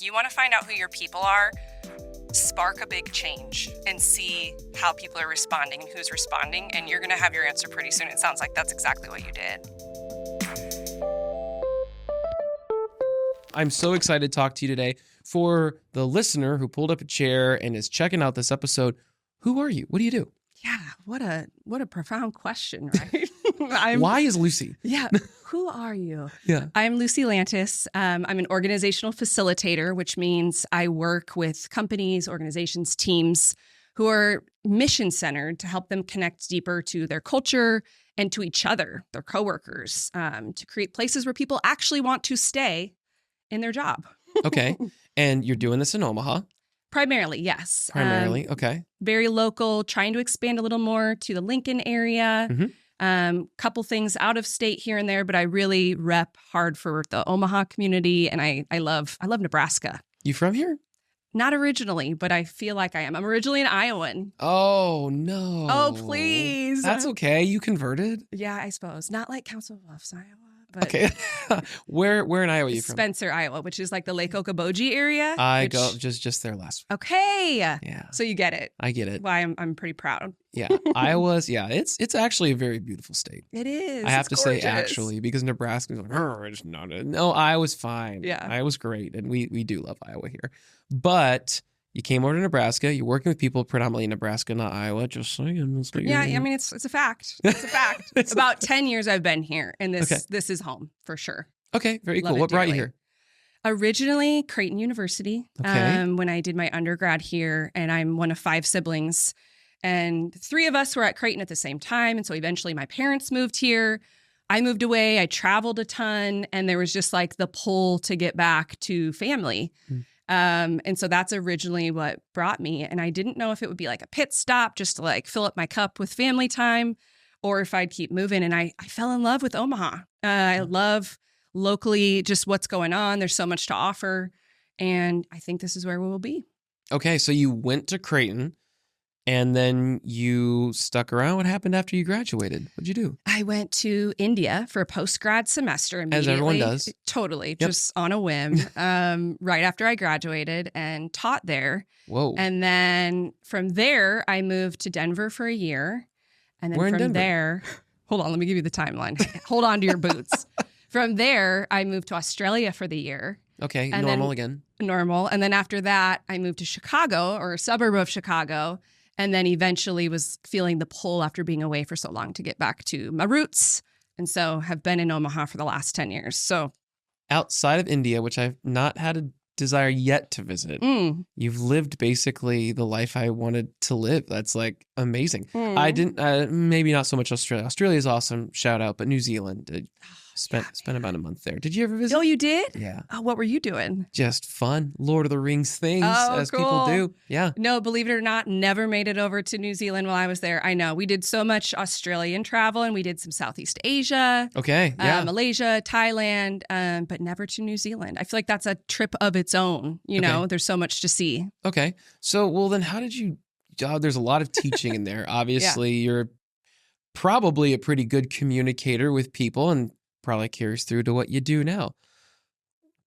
you want to find out who your people are, spark a big change and see how people are responding and who's responding, and you're going to have your answer pretty soon. It sounds like that's exactly what you did. I'm so excited to talk to you today. For the listener who pulled up a chair and is checking out this episode, who are you? What do you do? Yeah, what a profound question, right? Why is Lucy? Yeah, who are you? Yeah. I'm Lucy Lantis. I'm an organizational facilitator, which means I work with companies, organizations, teams who are mission-centered to help them connect deeper to their culture and to each other, their coworkers, to create places where people actually want to stay in their job. Okay. And you're doing this in Omaha? Primarily, yes. Primarily, okay. Very local, trying to expand a little more to the Lincoln area. Couple things out of state here and there, but I really rep hard for the Omaha community, and I love Nebraska. You from here? Not originally, but I feel like I am. I'm originally an Iowan. Oh, no. Oh, please. That's okay. You converted? Yeah, I suppose. Not like Council Bluffs, Iowa. But okay. Where in Iowa are you from? Spencer, Iowa, which is like the Lake Okoboji area. I go just there last week. Okay. Yeah. So you get it. I get it. Why I'm pretty proud. Yeah. Iowa's, it's actually a very beautiful state. It is. I have to gorgeous. say actually, because Nebraska's like, it's not a, no, Iowa's fine. Yeah. Iowa's great. And we do love Iowa here. But you came over to Nebraska. You're working with people predominantly in Nebraska, not Iowa. Just saying. Yeah, I mean, it's a fact. It's a fact. It's about 10 years I've been here, and this is home for sure. Okay, very Love cool. it What brought you dearly. here? Originally, Creighton University, Okay. when I did my undergrad here, and I'm one of 5 siblings. And 3 of us were at Creighton at the same time, and so eventually my parents moved here. I moved away. I traveled a ton, and there was just like the pull to get back to family. And so that's originally what brought me. And I didn't know if it would be like a pit stop just to like fill up my cup with family time or if I'd keep moving. And I fell in love with Omaha. I love locally just what's going on. There's so much to offer. And I think this is where we will be. Okay, so you went to Creighton and then you stuck around. What happened after you graduated? What'd you do? I went to India for a post-grad semester immediately. As everyone does. Totally, Yep. just on a whim, right after I graduated and taught there. Whoa. And then from there, I moved to Denver for a year. And then Where in from Denver? there, hold on, let me give you the timeline. Hold on to your boots. From there, I moved to Australia for the year. Okay, and normal then- again. Normal. And then after that, I moved to Chicago, or a suburb of Chicago. And then eventually was feeling the pull after being away for so long to get back to my roots. And so have been in Omaha for the last 10 years. So Outside of India, which I've not had a desire yet to visit, you've lived basically the life I wanted to live. That's like amazing. I didn't, maybe not so much Australia. Australia is awesome. Shout out. But New Zealand, spent about a month there. Did you ever visit? Oh, you did? Yeah. Oh, what were you doing? Just fun. Lord of the Rings things, Oh, as people cool. do. Yeah. No, believe it or not, never made it over to New Zealand while I was there. I know. We did so much Australian travel and we did some Southeast Asia, Okay. Yeah. Malaysia, Thailand, but never to New Zealand. I feel like that's a trip of its own. You know, there's so much to see. Okay. So, well, then how did you, there's a lot of teaching in there. Obviously, you're probably a pretty good communicator with people and probably carries through to what you do now.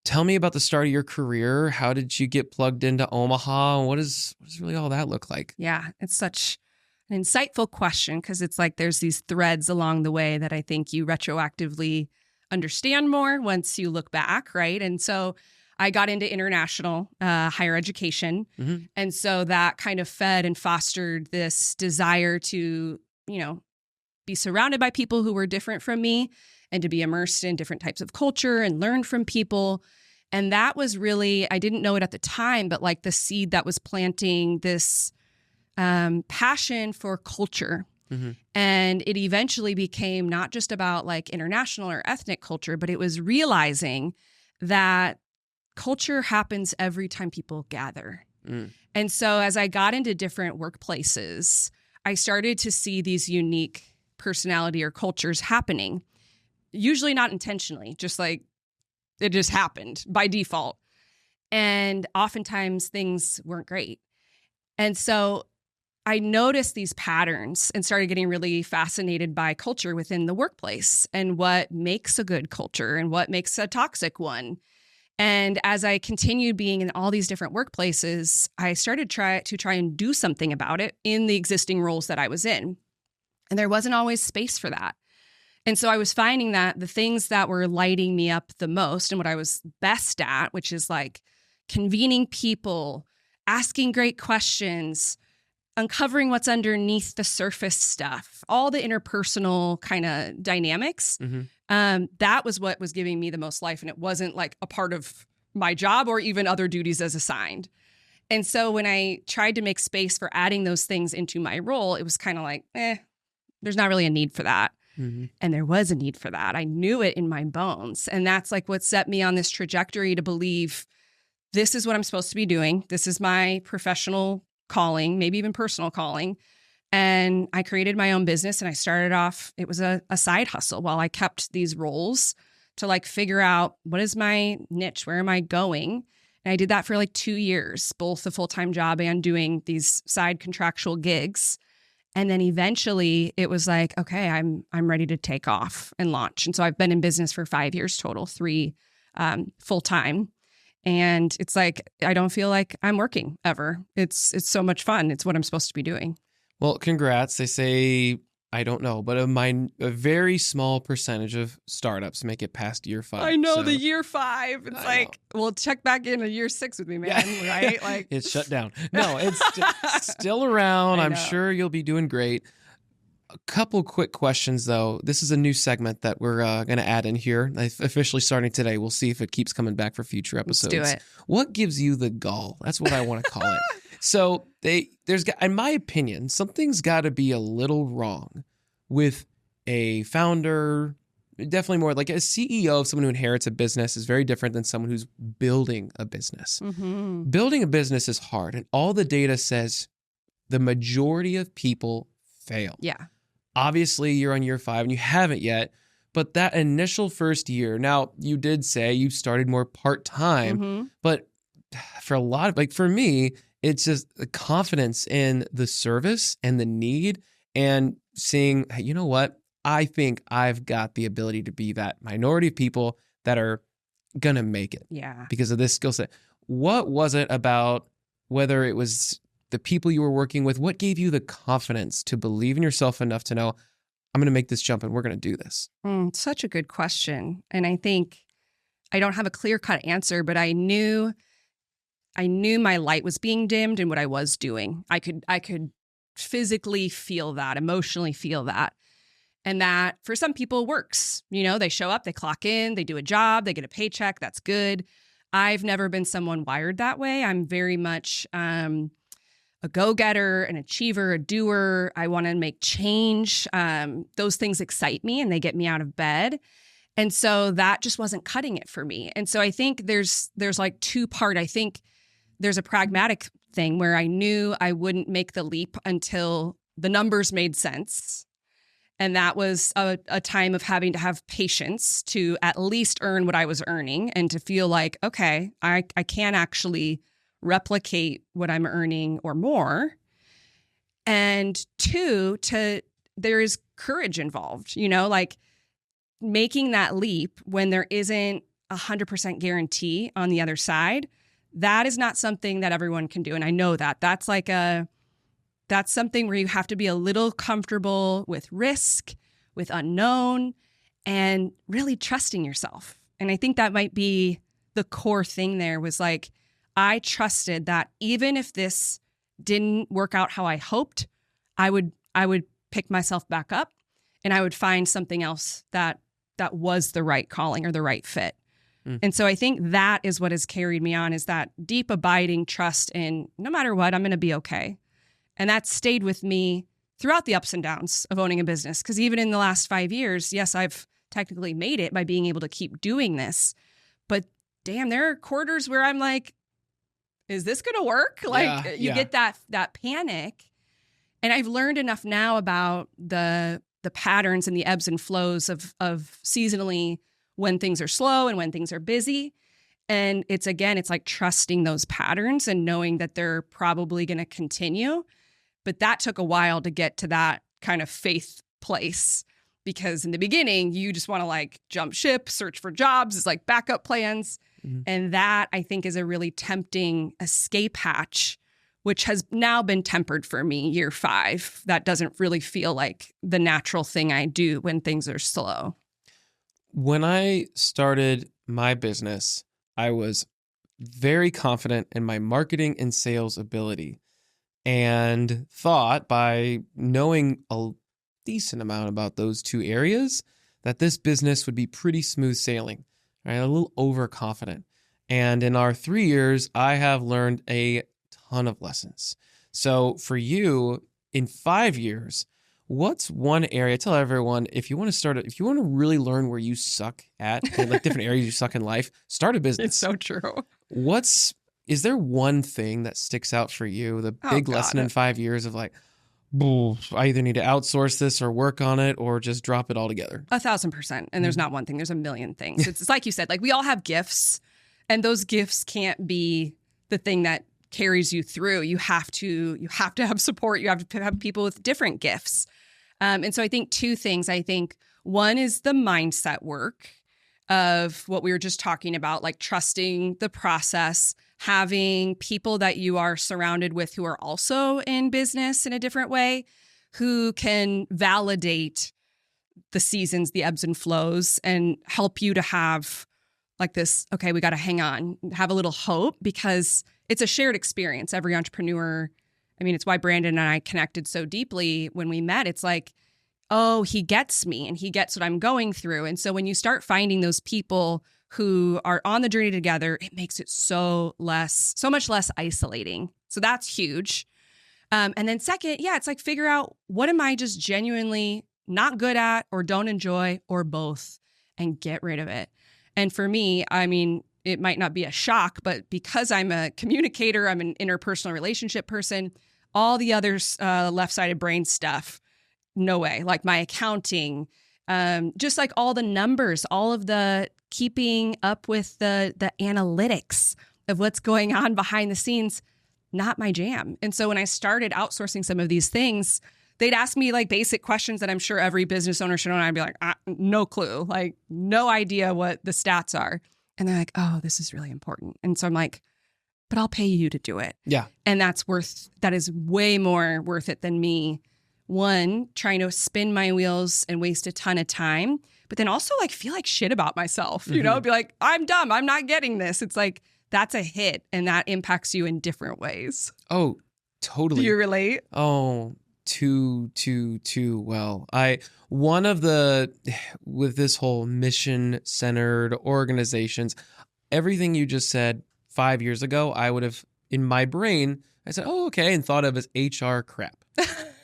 Tell me about the start of your career. How did you get plugged into Omaha? What does really all that look like? Yeah, it's such an insightful question because it's like there's these threads along the way that I think you retroactively understand more once you look back, right? And so I got into international higher education. And so that kind of fed and fostered this desire to, be surrounded by people who were different from me and to be immersed in different types of culture and learn from people. And that was really, I didn't know it at the time, but like the seed that was planting this passion for culture. And it eventually became not just about like international or ethnic culture, but it was realizing that culture happens every time people gather. And so as I got into different workplaces, I started to see these unique personality or cultures happening, usually not intentionally, just like it just happened by default. And oftentimes things weren't great. And so I noticed these patterns and started getting really fascinated by culture within the workplace and what makes a good culture and what makes a toxic one. And as I continued being in all these different workplaces, I started to try and do something about it in the existing roles that I was in. And there wasn't always space for that. And so I was finding that the things that were lighting me up the most and what I was best at, which is like convening people, asking great questions, uncovering what's underneath the surface stuff, all the interpersonal kind of dynamics. That was what was giving me the most life. And it wasn't like a part of my job or even other duties as assigned. And so when I tried to make space for adding those things into my role, it was kind of like, there's not really a need for that. And there was a need for that. I knew it in my bones. And that's like what set me on this trajectory to believe this is what I'm supposed to be doing. This is my professional calling, maybe even personal calling. And I created my own business and I started off, it was a side hustle while I kept these roles to like figure out what is my niche? Where am I going? And I did that for like 2 years, both a full-time job and doing these side contractual gigs. And then eventually it was like, okay, I'm ready to take off and launch. And so I've been in business for 5 years total, 3 full-time. And it's like, I don't feel like I'm working ever. It's so much fun. It's what I'm supposed to be doing. Well, congrats. They say, I don't know, but a very small percentage of startups make it past year 5. I know, the year 5. It's like, well, check back in year 6 with me, man. Yeah. Right? Like it's shut down. No, it's still around. I'm sure you'll be doing great. A couple quick questions, though. This is a new segment that we're going to add in here. Officially starting today. We'll see if it keeps coming back for future episodes. Let's do it. What gives you the gall? That's what I want to call it. So there's, in my opinion, something's got to be a little wrong with a founder. Definitely more like a CEO of someone who inherits a business is very different than someone who's building a business. Building a business is hard, and all the data says the majority of people fail. Yeah. Obviously, you're on year 5 and you haven't yet, but that initial first year, now you did say you started more part-time, but for a lot of, like for me, it's just the confidence in the service and the need and seeing, hey, you know what? I think I've got the ability to be that minority of people that are going to make it because of this skill set. What was it about, whether it was the people you were working with, what gave you the confidence to believe in yourself enough to know, I'm going to make this jump and we're going to do this? Such a good question. And I think I don't have a clear-cut answer, but I knew my light was being dimmed in what I was doing. I could physically feel that, emotionally feel that. And that for some people works. You know, they show up, they clock in, they do a job, they get a paycheck. That's good. I've never been someone wired that way. I'm very much a go-getter, an achiever, a doer. I want to make change. Those things excite me and they get me out of bed. And so that just wasn't cutting it for me. And so I think there's like 2-part. I think there's a pragmatic thing where I knew I wouldn't make the leap until the numbers made sense. And that was a time of having to have patience to at least earn what I was earning and to feel like, okay, I can actually replicate what I'm earning or more. And 2, there is courage involved, you know, like making that leap when there isn't 100% guarantee on the other side. That is not something that everyone can do. And I know that that's something where you have to be a little comfortable with risk, with unknown, and really trusting yourself. And I think that might be the core thing there, was like, I trusted that even if this didn't work out how I hoped, I would pick myself back up and I would find something else that was the right calling or the right fit. And so I think that is what has carried me on, is that deep abiding trust in no matter what, I'm going to be okay. And that stayed with me throughout the ups and downs of owning a business. Because even in the last 5 years, yes, I've technically made it by being able to keep doing this. But damn, there are quarters where I'm like, is this going to work? Like you get that panic. And I've learned enough now about the patterns and the ebbs and flows of seasonally when things are slow and when things are busy. And it's like trusting those patterns and knowing that they're probably going to continue. But that took a while to get to that kind of faith place, because in the beginning, you just want to like jump ship, search for jobs. It's like backup plans. And that I think is a really tempting escape hatch, which has now been tempered for me year 5. That doesn't really feel like the natural thing I do when things are slow. When I started my business, I was very confident in my marketing and sales ability and thought by knowing a decent amount about those 2 areas that this business would be pretty smooth sailing, right? A little overconfident. And in our 3 years, I have learned a ton of lessons. So for you, in 5 years, what's one area? Tell everyone, if you want to really learn where you suck at, like different areas you suck in life, start a business. It's so true. Is there one thing that sticks out for you? The big lesson in 5 years of like, I either need to outsource this or work on it or just drop it all together. 1,000%. And there's not one thing. There's a million things. It's like you said, like we all have gifts, and those gifts can't be the thing that carries you through. You have to have support. You have to have people with different gifts. And so I think 2 things. I think one is the mindset work of what we were just talking about, like trusting the process, having people that you are surrounded with who are also in business in a different way, who can validate the seasons, the ebbs and flows, and help you to have like this, okay, we got to hang on, have a little hope, because it's a shared experience. Every entrepreneur, I mean, it's why Brandon and I connected so deeply when we met. It's like, oh, he gets me and he gets what I'm going through. And so when you start finding those people who are on the journey together, it makes it so much less isolating. So that's huge. And then second, it's like figure out, what am I just genuinely not good at or don't enjoy, or both, and get rid of it. And for me, I mean, it might not be a shock, but because I'm a communicator, I'm an interpersonal relationship person, all the other left-sided brain stuff, no way. Like my accounting, just like all the numbers, all of the keeping up with the analytics of what's going on behind the scenes, not my jam. And so when I started outsourcing some of these things, they'd ask me like basic questions that I'm sure every business owner should know. And I'd be like, no clue, like no idea what the stats are. And they're like, oh, this is really important. And so I'm like, but I'll pay you to do it. Yeah. And that is way more worth it than me, one, trying to spin my wheels and waste a ton of time, but then also like feel like shit about myself, you know, be like, I'm dumb, I'm not getting this. It's like, that's a hit, and that impacts you in different ways. Oh, totally. Do you relate? Oh, too well. With this whole mission-centered organizations, everything you just said 5 years ago, I would have, in my brain, I said, oh, okay, and thought of as HR crap.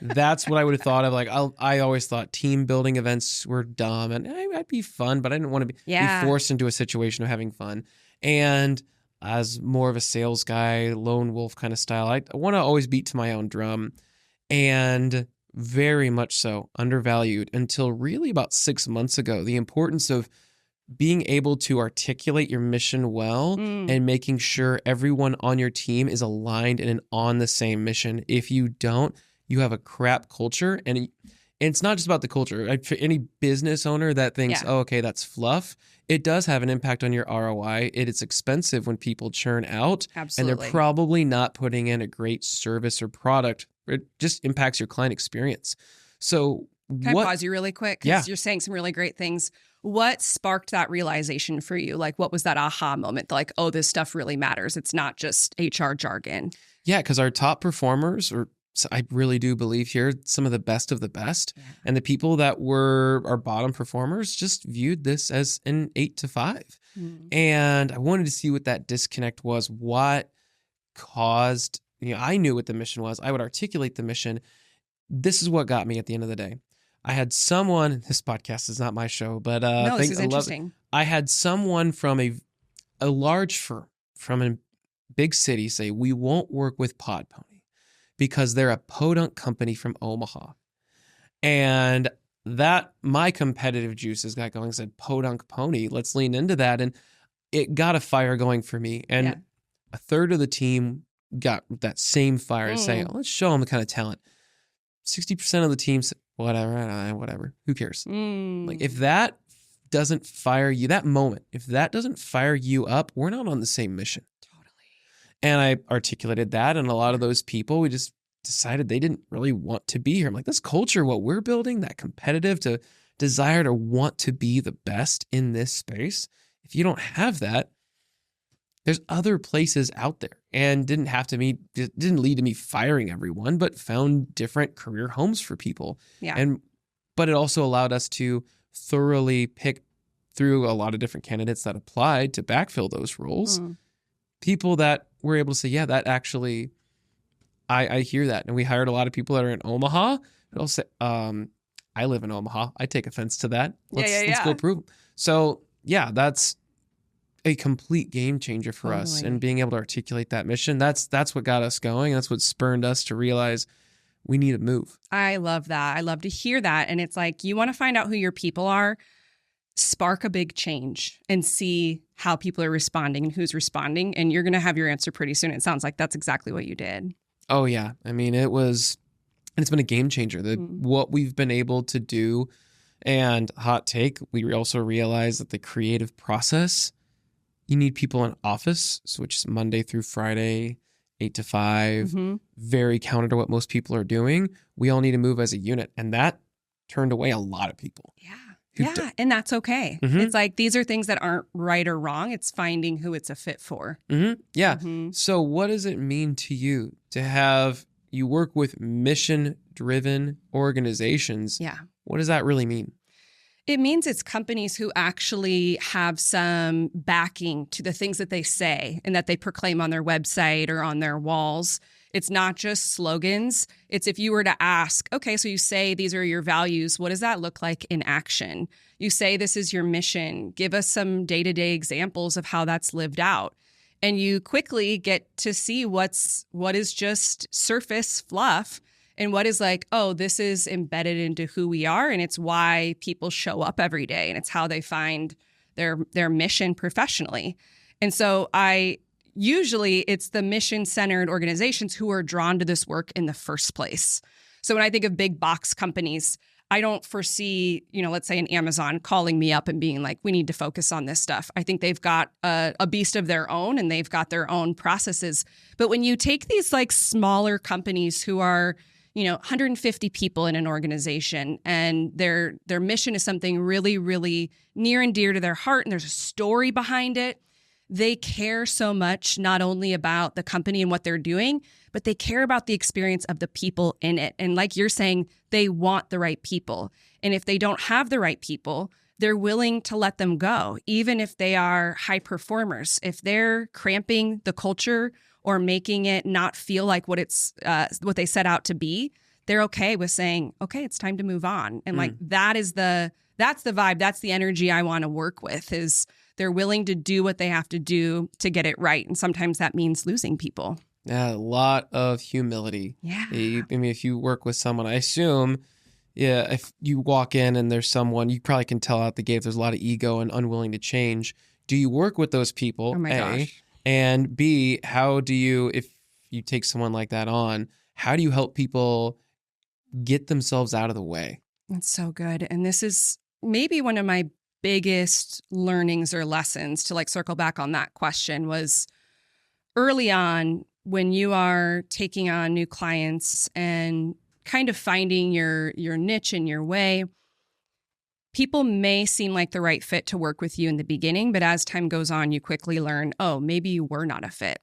That's what I would have thought of. Like, I always thought team building events were dumb, and I'd be fun, but I didn't want to be forced into a situation of having fun. And as more of a sales guy, lone wolf kind of style, I want to always beat to my own drum, and very much so undervalued until really about 6 months ago. The importance of being able to articulate your mission well and making sure everyone on your team is aligned and on the same mission. If you don't, you have a crap culture. And it's not just about the culture. For any business owner that thinks, oh, okay, that's fluff, it does have an impact on your ROI. It's expensive when people churn out. Absolutely. And they're probably not putting in a great service or product. It just impacts your client experience. So Can I pause you really quick? Because you're saying some really great things. What sparked that realization for you? Like, what was that aha moment? Like, oh, this stuff really matters. It's not just HR jargon. Yeah, because our top performers, I really do believe here, some of the best, and the people that were our bottom performers just viewed this as an 8 to 5. And I wanted to see what that disconnect was, what caused, I knew what the mission was. I would articulate the mission. This is what got me at the end of the day. I had someone, this podcast is not my show, but no, this is interesting. I had someone from a large firm, from a big city, say, we won't work with Pod Pony because they're a podunk company from Omaha. And that, my competitive juices got going, said, podunk pony, let's lean into that. And it got a fire going for me. And a third of the team got that same fire to say, let's show them the kind of talent. 60% of the team said, whatever, who cares? Like, if that doesn't fire you, that moment, if that doesn't fire you up, we're not on the same mission. Totally. And I articulated that, and a lot of those people, we just decided they didn't really want to be here. I'm like, this culture, what we're building, that competitive to desire to want to be the best in this space, if you don't have that, there's other places out there. And it didn't lead to me firing everyone, but found different career homes for people. Yeah. But it also allowed us to thoroughly pick through a lot of different candidates that applied to backfill those roles. People that were able to say, yeah, that actually, I hear that. And we hired a lot of people that are in Omaha. They'll say, I live in Omaha. I take offense to that. Let's go prove them. So yeah, that's a complete game changer for us, and being able to articulate that mission. That's what got us going. That's what spurred us to realize we need to move. I love that. I love to hear that. And it's like, you want to find out who your people are, spark a big change and see how people are responding and who's responding. And you're going to have your answer pretty soon. It sounds like that's exactly what you did. Oh yeah. I mean, it's been a game changer. What we've been able to do, and hot take, we also realize that the creative process, you need people in office, which is Monday through Friday, 8 to 5, very counter to what most people are doing. We all need to move as a unit. And that turned away a lot of people. Yeah. And that's okay. It's like, these are things that aren't right or wrong. It's finding who it's a fit for. Yeah. So what does it mean to you to have you work with mission-driven organizations? Yeah. What does that really mean? It means it's companies who actually have some backing to the things that they say and that they proclaim on their website or on their walls. It's not just slogans. It's if you were to ask, okay, so you say these are your values. What does that look like in action? You say this is your mission. Give us some day-to-day examples of how that's lived out. And you quickly get to see what is just surface fluff and what is like, oh, this is embedded into who we are, and it's why people show up every day, and it's how they find their mission professionally. And so usually it's the mission-centered organizations who are drawn to this work in the first place. So when I think of big box companies, I don't foresee, let's say an Amazon calling me up and being like, we need to focus on this stuff. I think they've got a beast of their own, and they've got their own processes. But when you take these like smaller companies who are 150 people in an organization, and their mission is something really, really near and dear to their heart, and there's a story behind it. They care so much, not only about the company and what they're doing, but they care about the experience of the people in it. And like you're saying, they want the right people. And if they don't have the right people, they're willing to let them go, even if they are high performers. If they're cramping the culture or making it not feel like what they set out to be, they're okay with saying, okay, it's time to move on. And like, that's the vibe. That's the energy I want to work with, is they're willing to do what they have to do to get it right. And sometimes that means losing people. Yeah, a lot of humility. Yeah. I mean, if you work with someone, I assume, if you walk in and there's someone, you probably can tell out the gate if there's a lot of ego and unwilling to change. Do you work with those people? Oh my gosh. And B, how do you, if you take someone like that on, how do you help people get themselves out of the way? That's so good. And this is maybe one of my biggest learnings or lessons, to like circle back on that question, was early on when you are taking on new clients and kind of finding your niche and your way. People may seem like the right fit to work with you in the beginning, but as time goes on, you quickly learn, oh, maybe you were not a fit.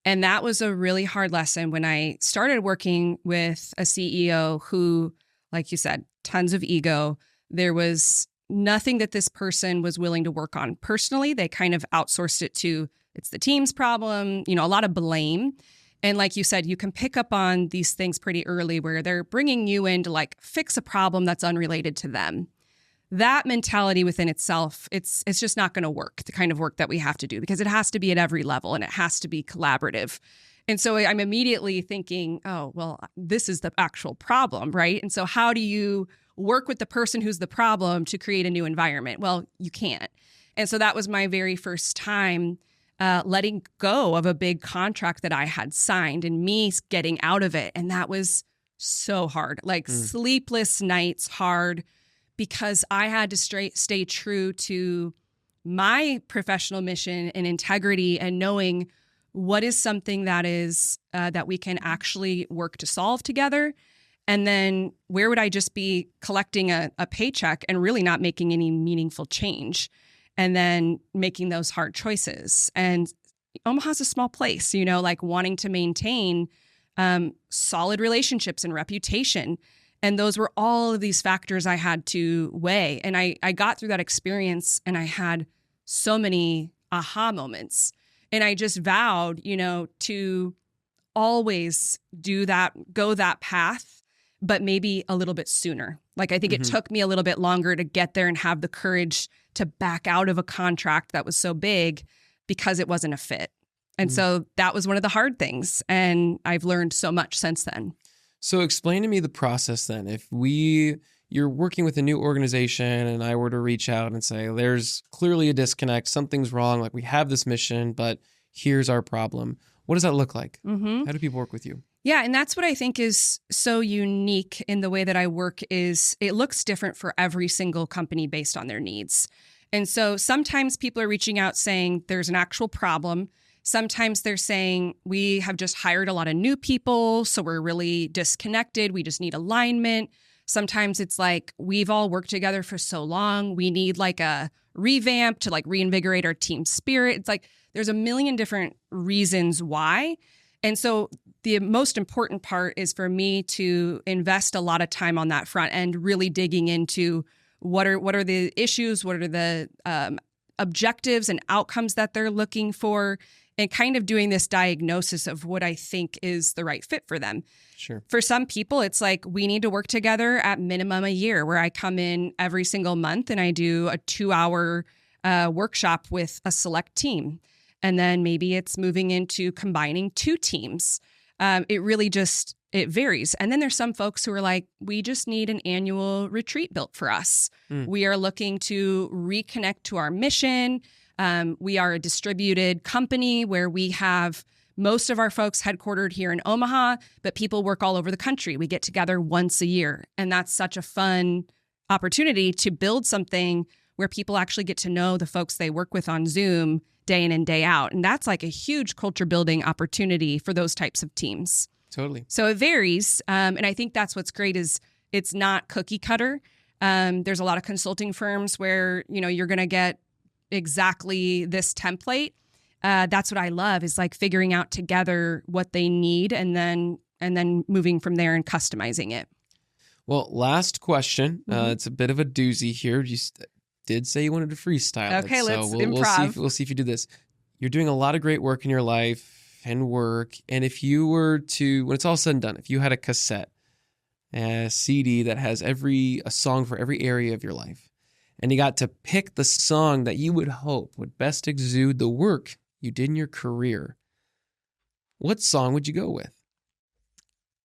And that was a really hard lesson when I started working with a CEO who, like you said, tons of ego. There was nothing that this person was willing to work on personally. They kind of outsourced it to, it's the team's problem, a lot of blame. And like you said, you can pick up on these things pretty early where they're bringing you in to like fix a problem that's unrelated to them. That mentality within itself, it's just not going to work, the kind of work that we have to do, because it has to be at every level and it has to be collaborative. And so I'm immediately thinking, oh, well, this is the actual problem, right? And so how do you work with the person who's the problem to create a new environment? Well, you can't. And so that was my very first time letting go of a big contract that I had signed and me getting out of it. And that was so hard, like sleepless nights, hard, because I had to stay true to my professional mission and integrity, and knowing what is something that is that we can actually work to solve together. And then where would I just be collecting a paycheck and really not making any meaningful change, and then making those hard choices. And Omaha's a small place, like wanting to maintain solid relationships and reputation. And those were all of these factors I had to weigh. And I got through that experience, and I had so many aha moments. And I just vowed, to always go that path, but maybe a little bit sooner. Like, I think it took me a little bit longer to get there and have the courage to back out of a contract that was so big because it wasn't a fit. And so that was one of the hard things. And I've learned so much since then. So explain to me the process then. If you're working with a new organization and I were to reach out and say, there's clearly a disconnect, something's wrong, like we have this mission, but here's our problem. What does that look like? How do people work with you? Yeah, and that's what I think is so unique in the way that I work is it looks different for every single company based on their needs. And so sometimes people are reaching out saying there's an actual problem. Sometimes they're saying we have just hired a lot of new people, so we're really disconnected. We just need alignment. Sometimes it's like we've all worked together for so long. We need like a revamp to like reinvigorate our team spirit. It's like there's a million different reasons why. And so the most important part is for me to invest a lot of time on that front end, really digging into what are the issues, what are the objectives and outcomes that they're looking for, and kind of doing this diagnosis of what I think is the right fit for them. Sure. For some people, it's like we need to work together at minimum a year, where I come in every single month and I do a 2-hour workshop with a select team. And then maybe it's moving into combining 2 teams. It varies. And then there's some folks who are like, we just need an annual retreat built for us. We are looking to reconnect to our mission. We are a distributed company where we have most of our folks headquartered here in Omaha, but people work all over the country. We get together once a year. And that's such a fun opportunity to build something where people actually get to know the folks they work with on Zoom day in and day out. And that's like a huge culture building opportunity for those types of teams. Totally. So it varies. And I think that's what's great is it's not cookie cutter. There's a lot of consulting firms where, you're going to get exactly this template. That's what I love is like figuring out together what they need and then moving from there and customizing it. Well, last question. It's a bit of a doozy here. You did say you wanted to freestyle. Okay, let's improv. We'll see if you do this. You're doing a lot of great work in your life and work. And if you were to, when it's all said and done, if you had a cassette, a CD that has a song for every area of your life, and you got to pick the song that you would hope would best exude the work you did in your career, what song would you go with?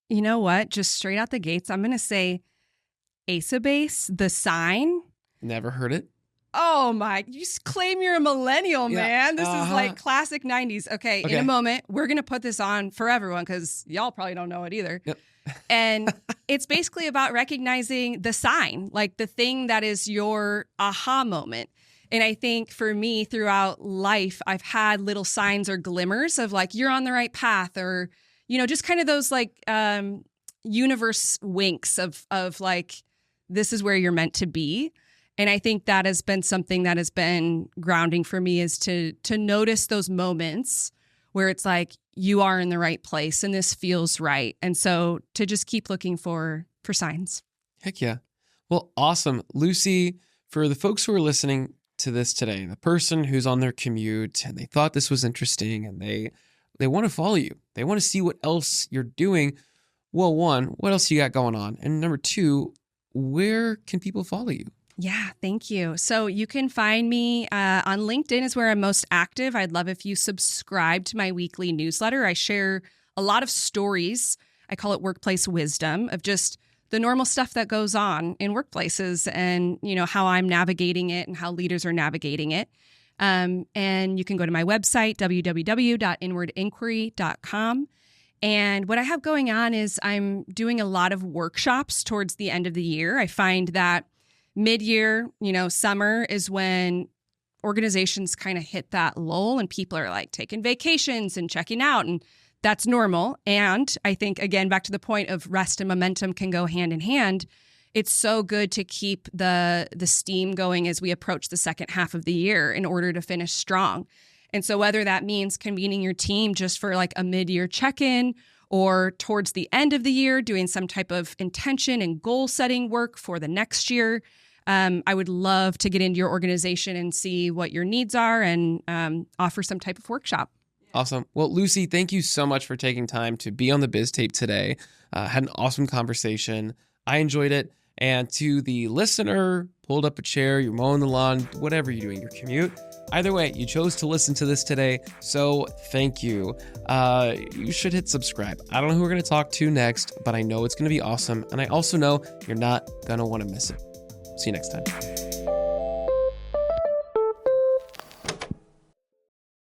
You know what? Just straight out the gates, I'm going to say Ace of Base, The Sign. Never heard it. Oh my, you claim you're a millennial, man. This is like classic 90s. Okay, in a moment, we're going to put this on for everyone because y'all probably don't know it either. Yep. And it's basically about recognizing the sign, like the thing that is your aha moment. And I think for me throughout life, I've had little signs or glimmers of like, you're on the right path, or, just kind of those like universe winks of like, this is where you're meant to be. And I think that has been something that has been grounding for me, is to notice those moments where it's like you are in the right place and this feels right. And so to just keep looking for signs. Heck yeah. Well, awesome. Lucy, for the folks who are listening to this today, the person who's on their commute and they thought this was interesting and they want to follow you, they want to see what else you're doing. Well, one, what else you got going on? And number two, where can people follow you? Yeah, thank you. So you can find me on LinkedIn is where I'm most active. I'd love if you subscribe to my weekly newsletter. I share a lot of stories. I call it workplace wisdom, of just the normal stuff that goes on in workplaces and, how I'm navigating it and how leaders are navigating it. And you can go to my website, www.inwardinquiry.com. And what I have going on is I'm doing a lot of workshops towards the end of the year. I find that Mid-year, summer is when organizations kind of hit that lull and people are like taking vacations and checking out, and that's normal. And I think, again, back to the point of rest and momentum can go hand in hand. It's so good to keep the steam going as we approach the second half of the year in order to finish strong. And so whether that means convening your team just for like a mid-year check-in or towards the end of the year doing some type of intention and goal setting work for the next year, I would love to get into your organization and see what your needs are and offer some type of workshop. Awesome. Well, Lucy, thank you so much for taking time to be on the Biztape today. Had an awesome conversation. I enjoyed it. And to the listener, pulled up a chair, you're mowing the lawn, whatever you're doing, your commute. Either way, you chose to listen to this today, so thank you. You should hit subscribe. I don't know who we're going to talk to next, but I know it's going to be awesome. And I also know you're not going to want to miss it. See you next time.